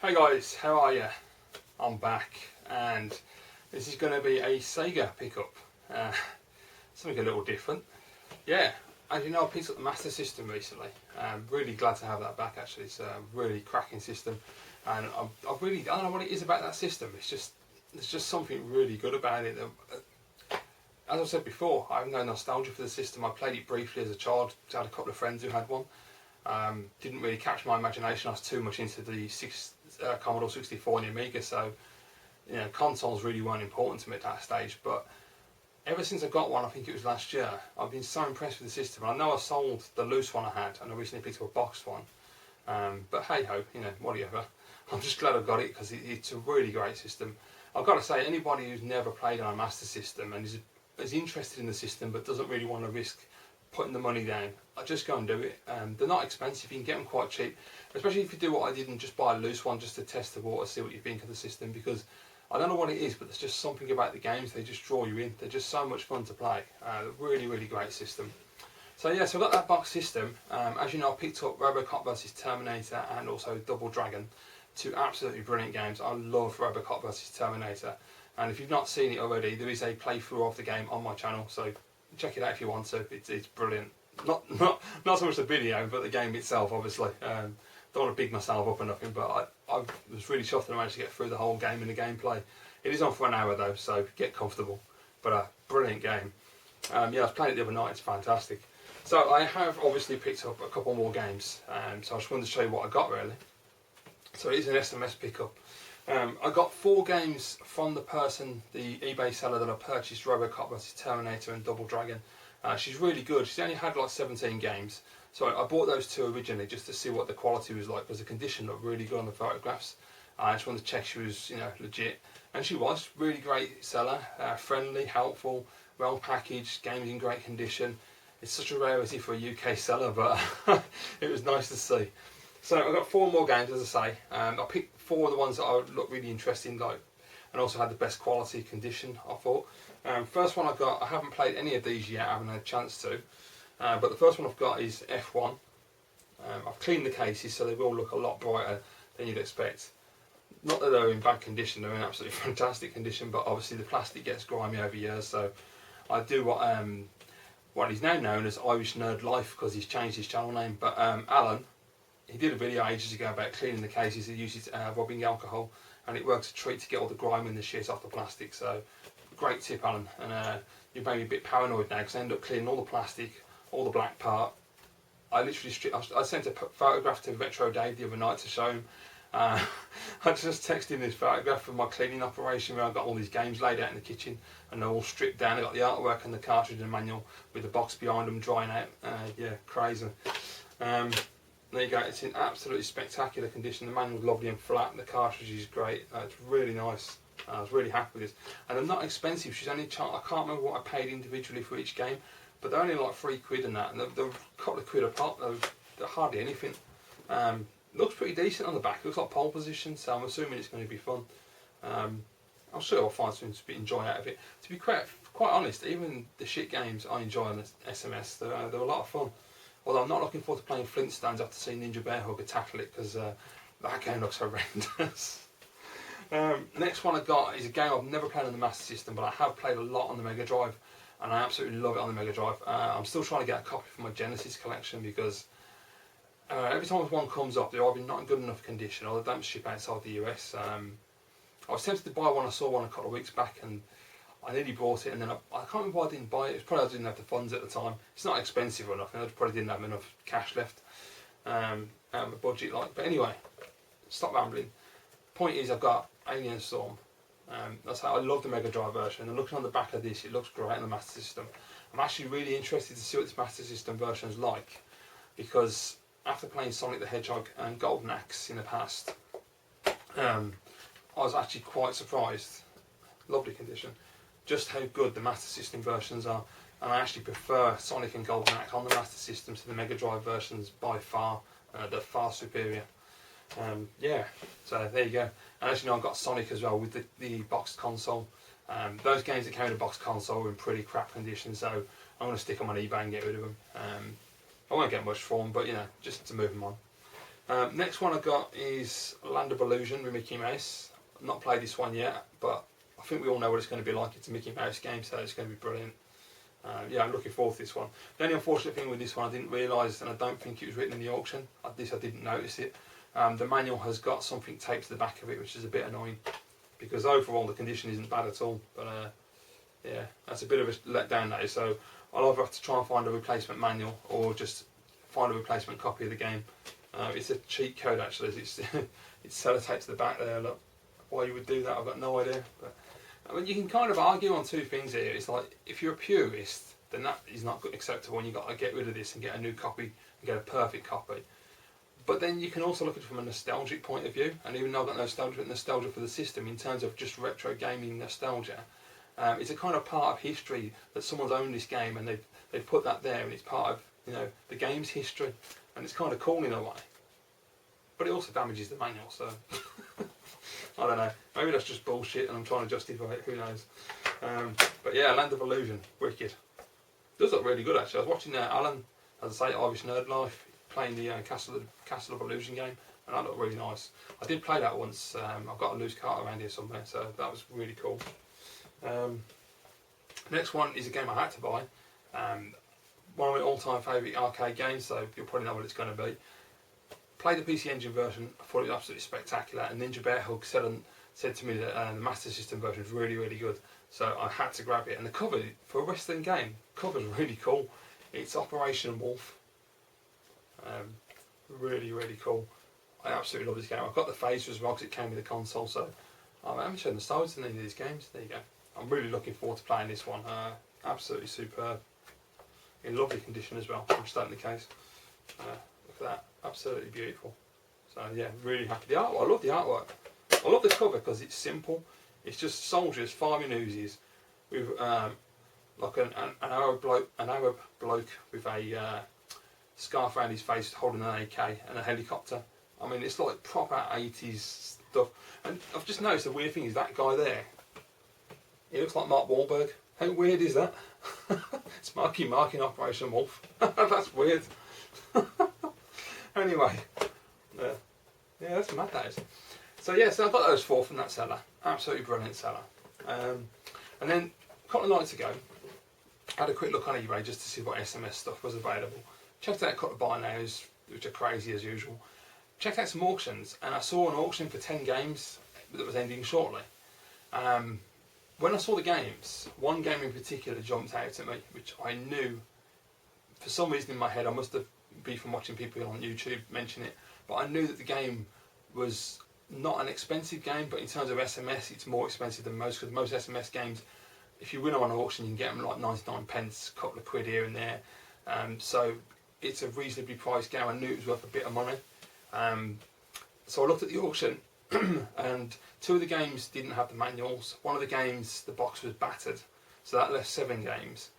Hey guys, how are you? I'm back and this is going to be a Sega pickup. Something a little different. Yeah, as you know, I picked up the Master System recently. I'm really glad to have that back actually. It's a really cracking system and I don't know what it is about that system. There's just something really good about it. As I said before, I have no nostalgia for the system. I played it briefly as a child. I had a couple of friends who had one. Didn't really catch my imagination. I was too much into the Commodore 64 and the Amiga, so you know, consoles really weren't important to me at that stage. But ever since I got one, I think it was last year, I've been so impressed with the system. I know I sold the loose one I had, and I recently picked up a boxed one. But hey ho, you know, whatever. I'm just glad I got it because it's a really great system. I've got to say, anybody who's never played on a Master System and is interested in the system but doesn't really want to risk putting the money down, I just go and do it. They're not expensive, you can get them quite cheap, especially if you do what I did and just buy a loose one just to test the water, see what you think of the system, because I don't know what it is, but there's just something about the games, they just draw you in. They're just so much fun to play. Really great system. So yeah, so I've got that box system. As you know, I picked up Robocop vs Terminator and also Double Dragon, two absolutely brilliant games. I love Robocop vs Terminator, and if you've not seen it already, there is a playthrough of the game on my channel, so check it out if you want to. It's brilliant. Not so much the video, but the game itself, obviously. Don't want to big myself up or nothing, but I was really chuffed that I managed to get through the whole game and the gameplay. It is on for an hour though, so get comfortable. But a brilliant game. Yeah, I was playing it the other night. It's fantastic. So I have obviously picked up a couple more games. So I just wanted to show you what I got really. So it is an SMS pickup. I got 4 games from the eBay seller that I purchased Robocop vs Terminator and Double Dragon. She's really good. She's only had like 17 games. So I bought those 2 originally just to see what the quality was like, because the condition looked really good on the photographs. I just wanted to check she was, you know, legit. And she was. Really great seller, friendly, helpful, well packaged, games in great condition. It's such a rarity for a UK seller, but it was nice to see. So I've got 4 more games, as I say. I picked 4 of the ones that I looked really interesting, like, and also had the best quality condition, I thought. First one I haven't played any of these yet, I haven't had a chance to. But the first one I've got is F1. I've cleaned the cases so they will look a lot brighter than you'd expect. Not that they're in bad condition, they're in absolutely fantastic condition, but obviously the plastic gets grimy over years, so I do what is now known as Irish Nerd Life, because he's changed his channel name. But Alan, he did a video ages ago about cleaning the cases. He uses rubbing alcohol, and it works a treat to get all the grime and the shit off the plastic. So great tip, Alan. And you made me a bit paranoid now, because I end up cleaning all the plastic, all the black part. I literally I sent a photograph to Retro Dave the other night to show him. I just texted him this photograph of my cleaning operation where I've got all these games laid out in the kitchen and they're all stripped down. I've got the artwork and the cartridge and manual with the box behind them drying out. Yeah, crazy. There you go, it's in absolutely spectacular condition. The manual's lovely and flat, the cartridge is great. It's really nice. I was really happy with this. And they're not expensive. She's only I can't remember what I paid individually for each game, but they're only like £3 and that, and they're a couple of quid apart. They're hardly anything. Looks pretty decent on the back. Looks like pole position, so I'm assuming it's going to be fun. I'm sure I'll find something to enjoy out of it. To be quite honest, even the shit games I enjoy on the SMS, they're a lot of fun. Although I'm not looking forward to playing Flintstones after seeing Ninja Bear Hugger tackle it, because that game looks horrendous. Next one I got is a game I've never played on the Master System, but I have played a lot on the Mega Drive, and I absolutely love it on the Mega Drive. I'm still trying to get a copy for my Genesis collection, because every time one comes up, they're either not in good enough condition or they don't ship outside the US. I was tempted to buy one. I saw one a couple of weeks back and I nearly bought it, and then I can't remember why I didn't buy it. It was probably I didn't have the funds at the time. It's not expensive or nothing, I probably didn't have enough cash left out of my budget. But anyway, stop rambling. Point is, I've got Alien Storm. That's how I love the Mega Drive version, and looking on the back of this, it looks great on the Master System. I'm actually really interested to see what this Master System version is like, because after playing Sonic the Hedgehog and Golden Axe in the past, I was actually quite surprised, lovely condition, just how good the Master System versions are. And I actually prefer Sonic and Golden Axe on the Master System to the Mega Drive versions by far. They're far superior. Yeah, so there you go. And as you know, I've got Sonic as well with the boxed console. Those games that came with a boxed console were in pretty crap condition, so I'm going to stick them on eBay and get rid of them. I won't get much for them, but you know, just to move them on. Next one I got is Land of Illusion with Mickey Mouse. I've not played this one yet, but I think we all know what it's going to be like. It's a Mickey Mouse game, so it's going to be brilliant. Yeah, I'm looking forward to this one. The only unfortunate thing with this one, I didn't realise, and I don't think it was written in the auction. I didn't notice it. The manual has got something taped to the back of it, which is a bit annoying, because overall the condition isn't bad at all. But yeah, that's a bit of a letdown, that is. So I'll either have to try and find a replacement manual or just find a replacement copy of the game. It's a cheat code actually. It's sellotaped to the back there. Look, why you would do that, I've got no idea. But I mean, you can kind of argue on two things here. It's like, if you're a purist, then that is not acceptable, and you've got to get rid of this and get a new copy and get a perfect copy. But then you can also look at it from a nostalgic point of view, and even though I've got nostalgia for the system in terms of just retro gaming nostalgia, it's a kind of part of history that someone's owned this game and they've put that there, and it's part of, you know, the game's history, and it's kind of cool in a way. But it also damages the manual, so I don't know. Maybe that's just bullshit and I'm trying to justify it, who knows. But yeah, Land of Illusion, wicked. Does look really good actually. I was watching Alan, as I say, Irish Nerd Life, playing the Castle of Illusion game, and that looked really nice. I did play that once. I've got a loose cart around here somewhere, so that was really cool. Next one is a game I had to buy. One of my all-time favourite arcade games, so you'll probably know what it's going to be. Played the PC Engine version, I thought it was absolutely spectacular, and Ninja Bear Hug said to me that the Master System version was really, really good, so I had to grab it. And the cover, for a Western game, the cover's really cool. It's Operation Wolf. Really, really cool. I absolutely love this game. I've got the phaser as well because it came with the console, so I haven't shown the sides in any of these games. There you go. I'm really looking forward to playing this one. Absolutely superb. In lovely condition as well, from starting the case. Look at that. Absolutely beautiful. So yeah, really happy. The artwork, I love the artwork. I love the cover because it's simple. It's just soldiers firing Uzis with like an Arab bloke with a scarf around his face holding an AK and a helicopter. I mean, it's like proper 80s stuff. And I've just noticed the weird thing is that guy there, he looks like Mark Wahlberg. How weird is that? It's Marky Mark in Operation Wolf. That's weird. Anyway, yeah, that's mad, that is. So yeah, so I got those four from that seller. Absolutely brilliant seller. And then a couple of nights ago, I had a quick look on eBay just to see what SMS stuff was available. Checked out a couple of buy nows, which are crazy as usual. Checked out some auctions, and I saw an auction for 10 games that was ending shortly. When I saw the games, one game in particular jumped out at me, which I knew, for some reason in my head, I must have been from watching people on YouTube mention it, but I knew that the game was not an expensive game, but in terms of SMS, it's more expensive than most, because most SMS games, if you win them on an auction, you can get them like 99 pence, a couple of quid here and there. So it's a reasonably priced game. I knew it was worth a bit of money. So I looked at the auction, and two of the games didn't have the manuals. One of the games, the box was battered, so that left 7 games,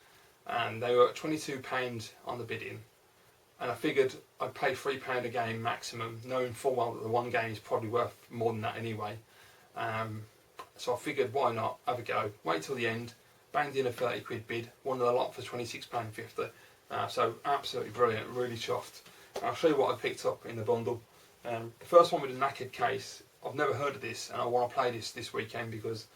and they were at £22 on the bidding. And I figured I'd pay £3 a game maximum, knowing full well that the one game is probably worth more than that anyway. So I figured, why not have a go? Wait till the end, banged in a 30 quid bid, won the lot for £26.50. So absolutely brilliant, really chuffed. I'll show you what I picked up in the bundle. The first one with a knackered case. I've never heard of this, and I want to play this weekend because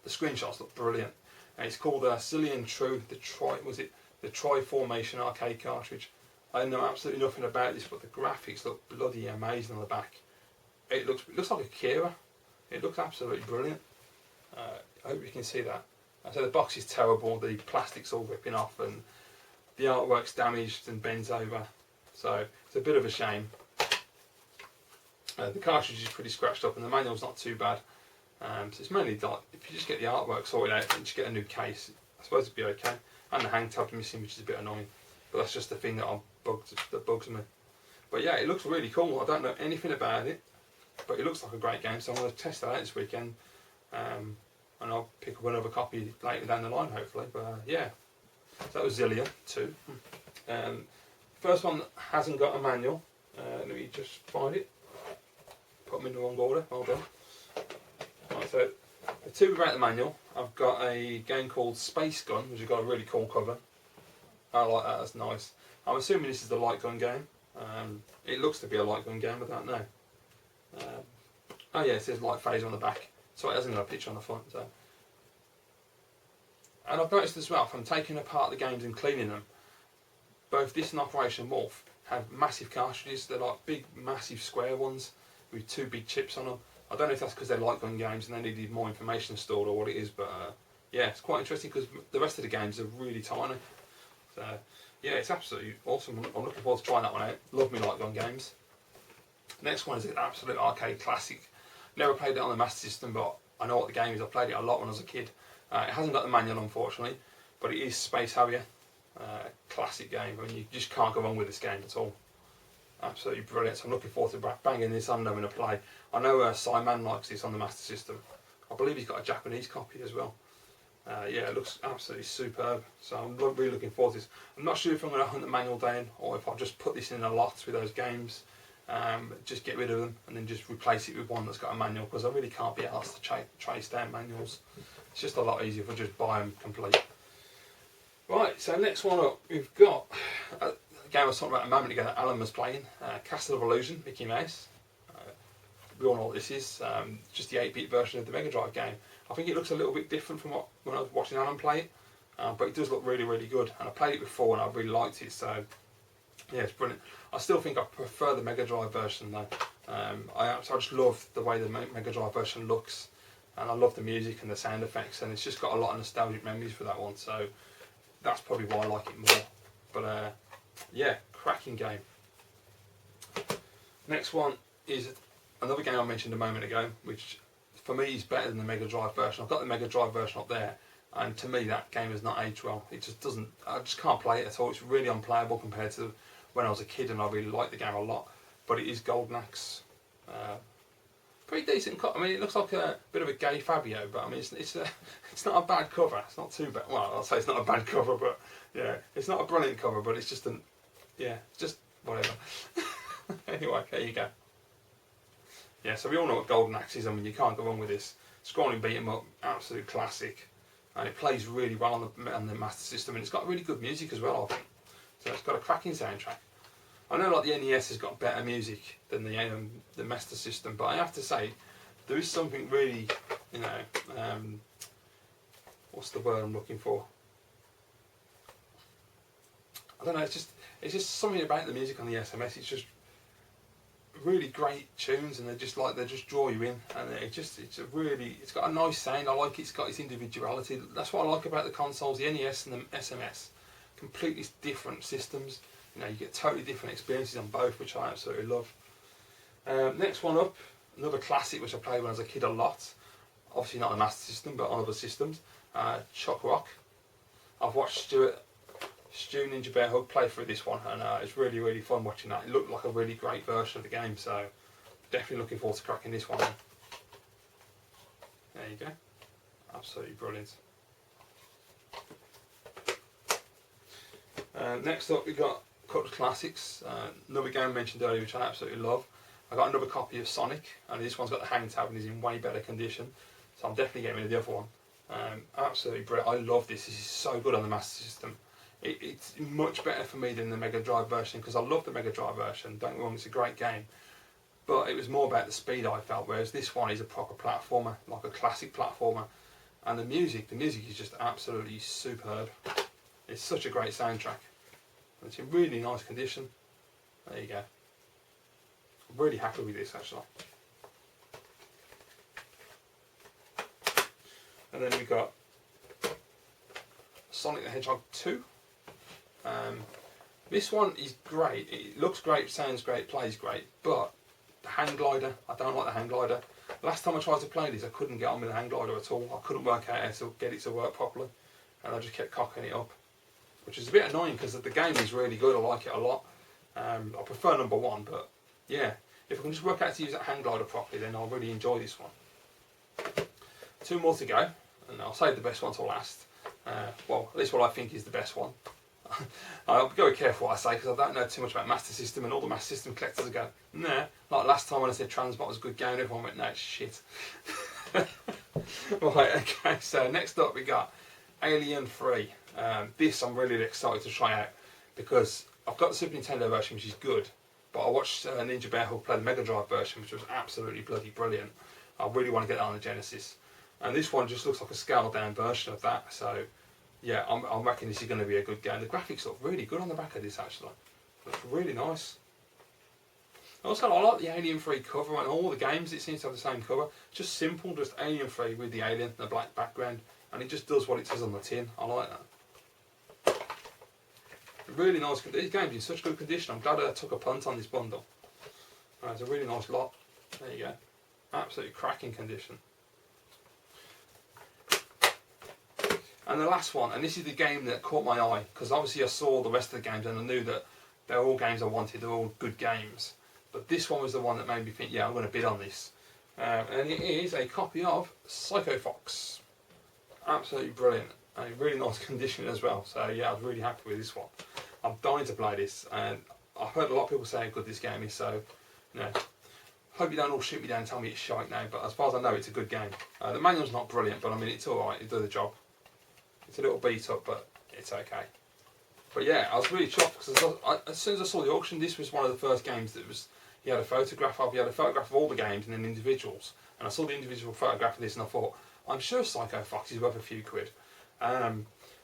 the screenshots look brilliant. And it's called Cillian True, the Tri-Formation arcade cartridge. I know absolutely nothing about this, but the graphics look bloody amazing on the back. It looks like Akira. It looks absolutely brilliant. I hope you can see that. So the box is terrible, the plastic's all ripping off, and the artwork's damaged and bends over. So it's a bit of a shame. The cartridge is pretty scratched up, and the manual's not too bad. So it's mainly like, if you just get the artwork sorted out and just get a new case, I suppose it'd be okay. And the hang tab's missing, which is a bit annoying. But that's just the thing that bugs me. But yeah, it looks really cool. I don't know anything about it, but it looks like a great game, so I'm going to test that out this weekend. And I'll pick up another copy later down the line, hopefully. But yeah, so that was Zillia 2. First one hasn't got a manual. Let me just find it. Put them in the wrong order. Hold on. Right, so the two without the manual, I've got a game called Space Gun, which has got a really cool cover. I like that, that's nice. I'm assuming this is the light gun game. It looks to be a light gun game, I don't know. Oh yeah, it says light phaser on the back, so it hasn't got a picture on the front. So. And I've noticed as well, if I'm taking apart the games and cleaning them, both this and Operation Wolf have massive cartridges. They're like big, massive square ones with 2 big chips on them. I don't know if that's because they're light gun games and they needed more information stored or what it is, but yeah, it's quite interesting because the rest of the games are really tiny. So yeah, it's absolutely awesome. I'm looking forward to trying that one out. Love me light gun games. Next one is an absolute arcade classic. Never played it on the Master System, but I know what the game is. I played it a lot when I was a kid. It hasn't got the manual, unfortunately, but it is Space Harrier. Classic game. I mean, you just can't go wrong with this game at all. Absolutely brilliant. So I'm looking forward to banging this on them in a play. I know Simon likes this on the Master System. I believe he's got a Japanese copy as well. Yeah, it looks absolutely superb. So I'm really looking forward to this. I'm not sure if I'm going to hunt the manual down or if I'll just put this in a lot with those games. Just get rid of them and then just replace it with one that's got a manual, because I really can't be asked to trace down manuals. It's just a lot easier if I just buy them complete. Right, so next one up, we've got a game I was talking about a moment ago that Alan was playing, Castle of Illusion, Mickey Mouse. We all know what this is, just the 8-bit version of the Mega Drive game. I think it looks a little bit different from when I was watching Alan play it, but it does look really, really good. And I played it before and I really liked it, so yeah, it's brilliant. I still think I prefer the Mega Drive version though. I just love the way the Mega Drive version looks, and I love the music and the sound effects, and it's just got a lot of nostalgic memories for that one, so that's probably why I like it more. But yeah, cracking game. Next one is another game I mentioned a moment ago, which for me is better than the Mega Drive version. I've got the Mega Drive version up there, and to me that game has not aged well. It just doesn't, I just can't play it at all. It's really unplayable compared to when I was a kid, and I really liked the game a lot. But it is Golden Axe. Pretty decent. I mean, it looks like a bit of a gay Fabio, but I mean, it's not a bad cover. It's not too bad. Well, I'll say it's not a bad cover, but yeah, it's not a brilliant cover, but it's just just whatever. Anyway, there you go. Yeah, so we all know what Golden Axe is. I mean, you can't go wrong with this. Scrolling beat 'em up, absolute classic, and it plays really well on the Master System, and it's got really good music as well, I think. So it's got a cracking soundtrack. I know like the NES has got better music than the Master System, but I have to say there is something really, you know, what's the word I'm looking for? I don't know. It's just something about the music on the SMS. It's just really great tunes, and they just draw you in, and it's got a nice sound. I like it. It's got its individuality. That's what I like about the consoles, the NES and the SMS. Completely different systems. You know, you get totally different experiences on both, which I absolutely love. Next one up, another classic which I played when I was a kid a lot. Obviously not on the Master System, but on other systems. Chuck Rock. I've watched Stu Ninja Bear Hug play through this one, and it's really, really fun watching that. It looked like a really great version of the game, so definitely looking forward to cracking this one. There you go. Absolutely brilliant. Next up, we've got a couple of classics. Another game I mentioned earlier, which I absolutely love. I got another copy of Sonic, and this one's got the hang tab and is in way better condition, so I'm definitely getting rid of the other one. Absolutely brilliant. I love this. This is so good on the Master System. It's much better for me than the Mega Drive version, because I love the Mega Drive version. Don't get me wrong, it's a great game, but it was more about the speed I felt. Whereas this one is a proper platformer, like a classic platformer, and the music is just absolutely superb. It's such a great soundtrack. It's in really nice condition. There you go. I'm really happy with this actually. And then we've got Sonic the Hedgehog 2. This one is great. It looks great, sounds great, plays great, but the hang glider, I don't like the hang glider. Last time I tried to play this, I couldn't get on with the hang glider at all. I couldn't work out how to get it to work properly, and I just kept cocking it up, which is a bit annoying because the game is really good. I like it a lot. I prefer number one, but yeah, if I can just work out how to use that hang glider properly, then I'll really enjoy this one. 2 more to go, and I'll save the best one till last. Well, at least what I think is the best one. I'll be very careful what I say, because I don't know too much about Master System, and all the Master System collectors will go, nah. Like last time when I said Transbot was a good game, everyone went, no, it's shit. Right, okay, so next up we got Alien 3. This I'm really excited to try out, because I've got the Super Nintendo version, which is good, but I watched Ninja Bear Hug play the Mega Drive version, which was absolutely bloody brilliant. I really want to get that on the Genesis. And this one just looks like a scaled down version of that, so yeah, I'm reckon this is going to be a good game. The graphics look really good on the back of this actually. Looks really nice. Also, I like the Alien 3 cover, and all the games it seems to have the same cover. Just simple, just Alien 3 with the alien and the black background, and it just does what it says on the tin. I like that. Really nice. These games in such good condition. I'm glad I took a punt on this bundle. It's a really nice lot. There you go. Absolutely cracking condition. And the last one, and this is the game that caught my eye, because obviously I saw the rest of the games and I knew that they're all games I wanted, they're all good games. But this one was the one that made me think, yeah, I'm going to bid on this. And it is a copy of Psycho Fox. Absolutely brilliant. And in really nice condition as well. So yeah, I was really happy with this one. I'm dying to play this, and I've heard a lot of people say how good this game is, so you know, hope you don't all shoot me down and tell me it's shite now, but as far as I know, it's a good game. The manual's not brilliant, but I mean, it's alright, it does the job. It's a little beat up, but it's okay. But yeah, I was really chuffed, because as soon as I saw the auction, this was one of the first games that was, he had a photograph of all the games and then individuals. And I saw the individual photograph of this and I thought, I'm sure Psycho Fox is worth a few quid.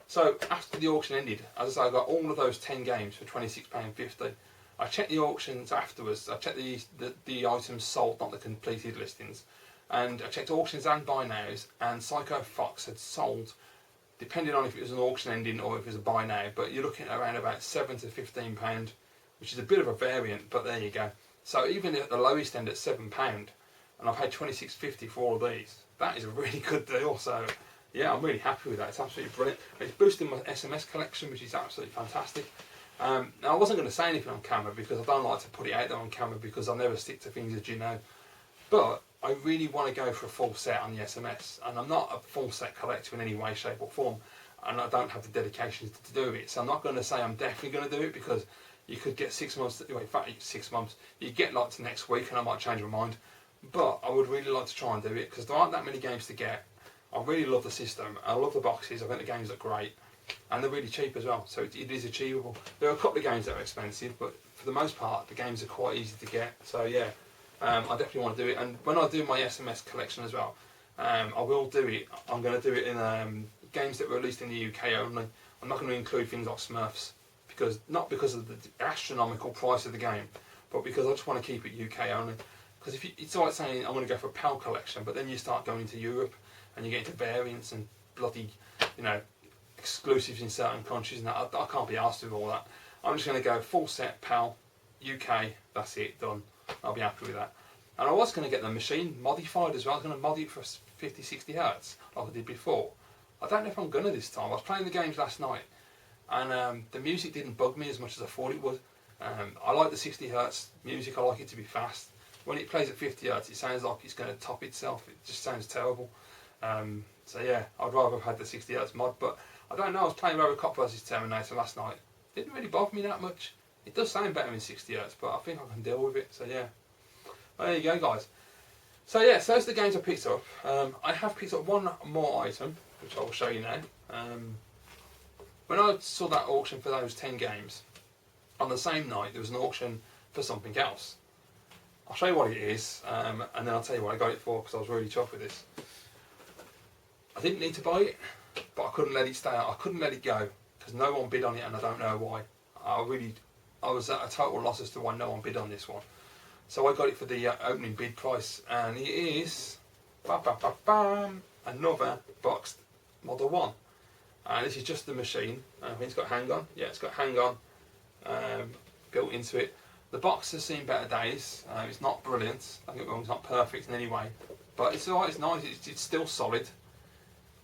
So after the auction ended, as I say, I got all of those 10 games for £26.50. I checked the auctions afterwards. I checked the items sold, not the completed listings. And I checked auctions and buy nows, and Psycho Fox had sold, depending on if it was an auction ending or if it was a buy now, but you're looking at around about £7 to £15, which is a bit of a variant, but there you go. So even at the lowest end at £7, and I've paid £26.50 for all of these, that is a really good deal. So yeah, I'm really happy with that. It's absolutely brilliant. It's boosting my SMS collection, which is absolutely fantastic. Now I wasn't going to say anything on camera because I don't like to put it out there on camera because I never stick to things, as you know. But I really want to go for a full set on the SMS, and I'm not a full set collector in any way, shape or form, and I don't have the dedication to do it. So I'm not going to say I'm definitely going to do it, because you could get 6 months, well, in fact 6 months, you get like to next week and I might change my mind. But I would really like to try and do it, because there aren't that many games to get. I really love the system, I love the boxes, I think the games look great, and they're really cheap as well, so it is achievable. There are a couple of games that are expensive, but for the most part the games are quite easy to get. So yeah, I definitely want to do it, and when I do my SMS collection as well, I will do it. I'm going to do it in games that were released in the UK only. I'm not going to include things like Smurfs, not because of the astronomical price of the game, but because I just want to keep it UK only. Because it's like saying I'm going to go for a PAL collection, but then you start going to Europe and you get into variants and bloody, you know, exclusives in certain countries, and that I can't be asked with all that. I'm just going to go full set PAL UK. That's it, done. I'll be happy with that. And I was going to get the machine modified as well. I was going to mod it for 50-60 Hz like I did before. I don't know if I'm going to this time. I was playing the games last night, and the music didn't bug me as much as I thought it would. I like the 60 Hz music. I like it to be fast. When it plays at 50 Hz, it sounds like it's going to top itself. It just sounds terrible. So yeah, I'd rather have had the 60 Hz mod, but I don't know. I was playing Robocop vs Terminator last night. It didn't really bother me that much. It does sound better in 60 Hz, but I think I can deal with it. So yeah, well, there you go, guys. So yeah, so those are the games I picked up. I have picked up one more item, which I will show you now. When I saw that auction for those 10 games, on the same night there was an auction for something else. I'll show you what it is, and then I'll tell you what I got it for, because I was really chuffed with this. I didn't need to buy it, but I couldn't let it stay out. I couldn't let it go, because no one bid on it, and I don't know why. I was at a total loss as to why no one bid on this one. So I got it for the opening bid price, and it is another boxed Model 1. And this is just the machine. I think it's got hang-on. Yeah, it's got hang-on built into it. The box has seen better days. It's not brilliant. I think it's not perfect in any way, but it's alright. It's nice. It's still solid.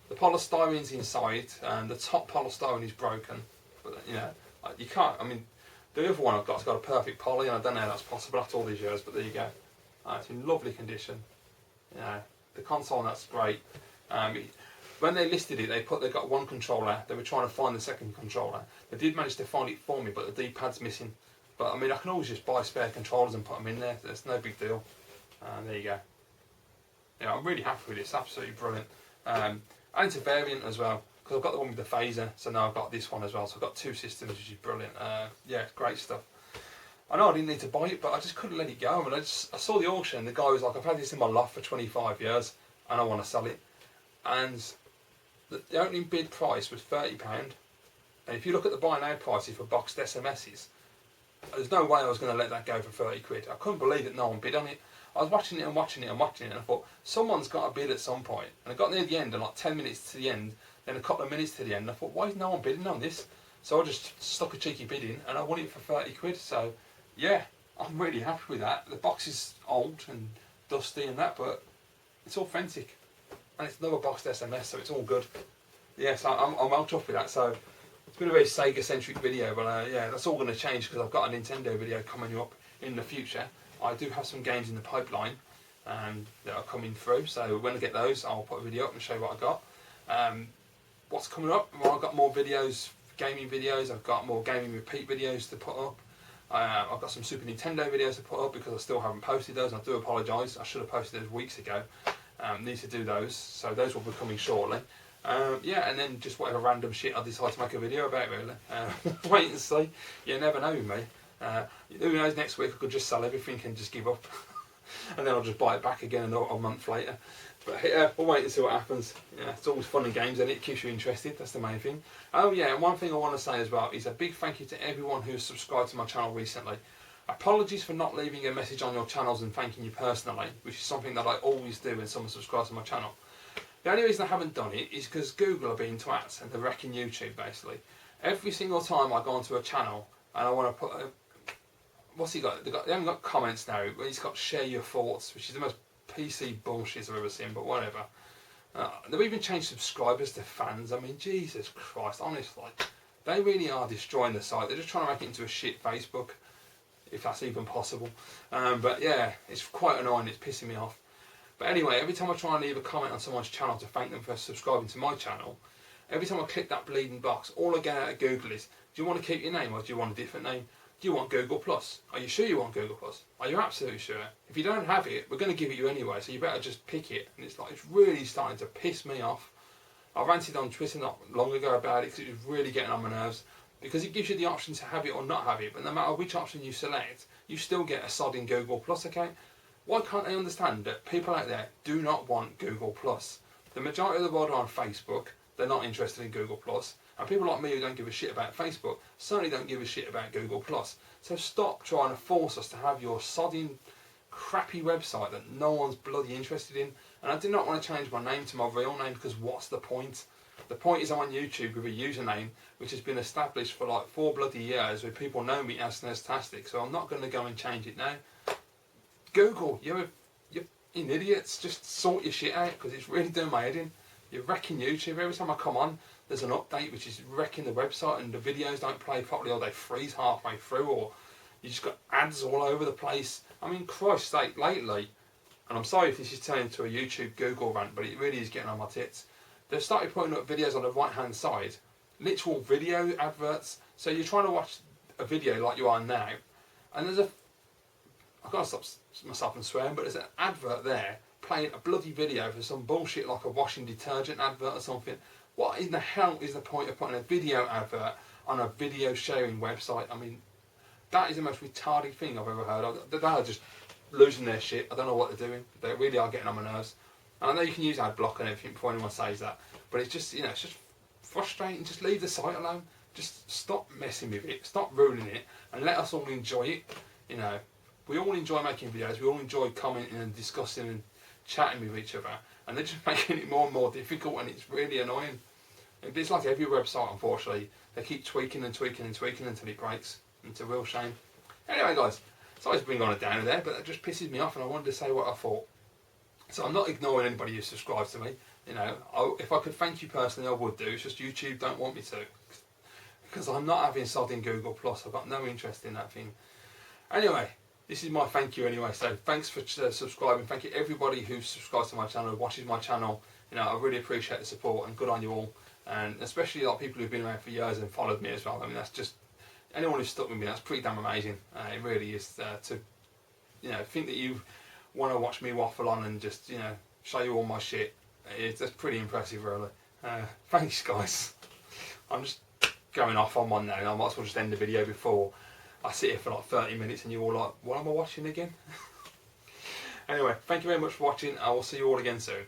The polystyrene's inside, and the top polystyrene is broken. But you know, you can't. I mean, the other one I've got's got a perfect poly, and I don't know how that's possible after all these years. But there you go. It's in lovely condition. You know, the console, that's great. When they listed it, they got one controller. They were trying to find the second controller. They did manage to find it for me, but the D-pad's missing. But I mean, I can always just buy spare controllers and put them in there. That's no big deal. There you go. Yeah, I'm really happy with it. It's absolutely brilliant. And it's a variant as well, because I've got the one with the phaser, so now I've got this one as well. So I've got two systems, which is brilliant. Yeah, great stuff. I know I didn't need to buy it, but I just couldn't let it go. And I saw the auction, and the guy was like, I've had this in my loft for 25 years, and I want to sell it. And the opening bid price was £30. And if you look at the buy now prices for boxed SMSs, there's no way I was going to let that go for 30 quid. I couldn't believe that no one bid on it. I was watching it and watching it and watching it, and I thought, someone's got to bid at some point. And I got near the end, and like 10 minutes to the end, then a couple of minutes to the end, and I thought, why is no one bidding on this? So I just stuck a cheeky bid in, and I won it for 30 quid. So, yeah, I'm really happy with that. The box is old and dusty and that, but it's authentic. And it's another boxed SMS, so it's all good. Yeah, so I'm well chuffed with that. So it's been a very Sega-centric video, but yeah, that's all going to change because I've got a Nintendo video coming up in the future. I do have some games in the pipeline that are coming through, so when I get those, I'll put a video up and show you what I got. What's coming up? Well, I've got more videos, gaming videos. I've got more gaming repeat videos to put up. I've got some Super Nintendo videos to put up because I still haven't posted those. And I do apologise. I should have posted those weeks ago. Need to do those, so those will be coming shortly. Yeah, and then just whatever random shit I decide to make a video about, really. Wait and see. You never know with me. Who knows, next week I could just sell everything and just give up. And then I'll just buy it back again a month later. But yeah, we'll wait and see what happens. Yeah, it's always fun and games, and it keeps you interested. That's the main thing. Oh yeah, and one thing I want to say as well is a big thank you to everyone who's subscribed to my channel recently. Apologies for not leaving a message on your channels and thanking you personally, which is something that I always do when someone subscribes to my channel. The only reason I haven't done it is because Google are being twats and they're wrecking YouTube, basically. Every single time I go onto a channel and I want to put what's he got? They haven't got comments now, but he's got share your thoughts, which is the most PC bullshit I've ever seen, but whatever. They've even changed subscribers to fans. I mean, Jesus Christ, honestly. They really are destroying the site. They're just trying to make it into a shit Facebook, if that's even possible. But yeah, it's quite annoying, it's pissing me off. But anyway, every time I try and leave a comment on someone's channel to thank them for subscribing to my channel, every time I click that bleeding box, all I get out of Google is, do you want to keep your name or do you want a different name? Do you want Google Plus? Are you sure you want Google Plus? Are you absolutely sure? If you don't have it, we're going to give it you anyway, so you better just pick it. And it's like, it's really starting to piss me off. I ranted on Twitter not long ago about it because it was really getting on my nerves. Because it gives you the option to have it or not have it, but no matter which option you select, you still get a sodding Google Plus account. Why can't they understand that people out there do not want Google Plus? The majority of the world are on Facebook, they're not interested in Google Plus. And people like me who don't give a shit about Facebook certainly don't give a shit about Google Plus. So stop trying to force us to have your sodding, crappy website that no one's bloody interested in. And I do not want to change my name to my real name because what's the point? The point is I'm on YouTube with a username which has been established for like 4 bloody years where people know me as Nestastic, so I'm not going to go and change it now. Google, you're idiots, just sort your shit out because it's really doing my head in. You're wrecking YouTube. Every time I come on, there's an update which is wrecking the website and the videos don't play properly or they freeze halfway through or you just got ads all over the place. I mean, Christ's sake, lately, and I'm sorry if this is turning into a YouTube Google rant, but it really is getting on my tits. They've started putting up videos on the right hand side, literal video adverts. So you're trying to watch a video like you are now, and there's I've got to stop myself from swearing, but there's an advert there playing a bloody video for some bullshit like a washing detergent advert or something. What in the hell is the point of putting a video advert on a video sharing website? I mean, that is the most retarded thing I've ever heard of. They are just losing their shit. I don't know what they're doing. They really are getting on my nerves. And I know you can use ad block and everything before anyone says that, but it's just, you know, it's just frustrating. Just leave the site alone. Just stop messing with it. Stop ruining it, and let us all enjoy it. You know, we all enjoy making videos. We all enjoy commenting and discussing and chatting with each other, and they're just making it more and more difficult, and it's really annoying. It's like every website, unfortunately. They keep tweaking and tweaking and tweaking until it breaks. It's a real shame. Anyway, guys, sorry to bring on a downer there, but that just pisses me off, and I wanted to say what I thought. So I'm not ignoring anybody who subscribes to me. You know, if I could thank you personally, I would do. It's just YouTube don't want me to, because I'm not having sodding Google Plus. I've got no interest in that thing. Anyway, this is my thank you anyway. So thanks for subscribing. Thank you everybody who subscribes to my channel, watches my channel. You know, I really appreciate the support, and good on you all. And especially like people who've been around for years and followed me as well. I mean, that's just, anyone who's stuck with me, that's pretty damn amazing. It really is to, you know, think that you want to watch me waffle on and just, you know, show you all my shit. That's pretty impressive, really. Thanks, guys. I'm just going off on one now. I might as well just end the video before I sit here for like 30 minutes and you're all like, what am I watching again? Anyway, thank you very much for watching. I will see you all again soon.